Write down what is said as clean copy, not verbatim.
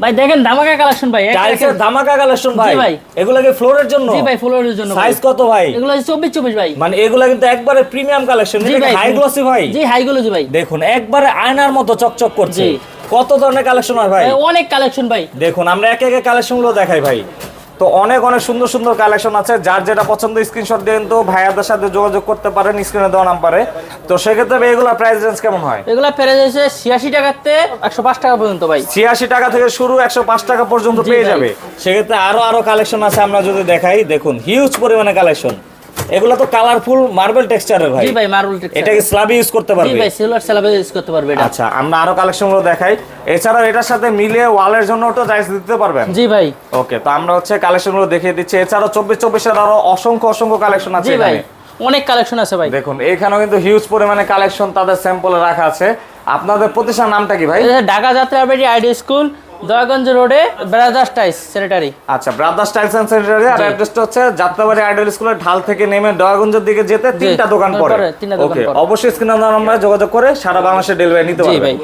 ভাই দেখেন ধামাকা কালেকশন ভাই, টাইলসের ধামাকা কালেকশন ভাই। জি ভাই। এগুলা কি ফ্লোরের জন্য? জি ভাই, ফ্লোরের জন্য। সাইজ কত ভাই? এগুলো 24 ভাই। মানে এগুলা কিন্তু একবারে প্রিমিয়াম কালেকশন, জি এটা ভাই, হাই গ্লসি ভাই। জি হাই গ্লসি ভাই। দেখুন একবারে আয়নার মতো চকচক করছে। জি। কত ধরনের কালেকশন হয় ভাই? অনেক কালেকশন ভাই। দেখুন আমরা একে একে কালেকশনগুলো দেখাই ভাই। তো অনেক অনেক সুন্দর সুন্দর কালেকশন আছে, যার যেটা পছন্দ স্ক্রিনশট দিয়ে কিন্তু ভাইয়াদের সাথে যোগাযোগ করতে পারেন স্ক্রিনে দেওয়া নাম্বারে। তো সেক্ষেত্রে ভাই এগুলা প্রাইস রেঞ্জ কেমন হয়? এগুলা প্রাইস আছে 86 টাকাতে 105 টাকা পর্যন্ত ভাই। 86 টাকা থেকে শুরু 105 টাকা পর্যন্ত জি পেয়ে ভাই। যাবে। সেক্ষেত্রে আরো কালেকশন আছে, আমরা যদি দেখাই দেখুন হিউজ পরিমাণে কালেকশন। এগুলা তো কালারফুল মার্বেল টেক্সচারের ভাই। জি ভাই, মার্বেল টেক্সচার। এটা কি স্ল্যাব ইউজ করতে জি পারবে? ভাই, সিলভার স্ল্যাবে ইউজ করতে পারবে এটা। আচ্ছা আমরা আরো কালেকশনগুলো দেখাই। এছাড়াও এটার সাথে মিলিয়ে ওয়ালের জন্য তো টাইলস দিতে পারবেন? জি ভাই। ওকে, তো আমরা হচ্ছে কালেকশনগুলো দেখিয়ে দিচ্ছি। এছাড়াও 24 এর আরো অসংখ্য কালেকশন আছে জি ভাই, এখানে। অনেক কালেকশন আছে ভাই। দেখুন এখানেও কিন্তু হিউজ পরিমাণে কালেকশন তাদের স্যাম্পলে রাখা আছে। আপনাদের প্রতিষ্ঠান নামটা কি ভাই? এটা ঢাকা যাত্রাবাড়ি আইডি স্কুল, দয়াগঞ্জ রোডে, ব্রাদার্স টাইলস স্যানিটারি। আচ্ছা, ব্রাদার্স টাইলস এন্ড স্যানিটারি। আর অ্যাড্রেসটা হচ্ছে যাত্রাবাড়ি আইডল স্কুলের ঢাল থেকে নেমে দয়াগঞ্জের দিকে যেতে তিনটা দোকান পড়ে। তিনটা দোকান ওকে, পড়ে। অবশ্যই স্ক্রিনে দেওয়া নাম্বারে যোগাযোগ করে সারা বাংলাদেশে ডেলিভারি নিতে জি পারবেন। ভাই।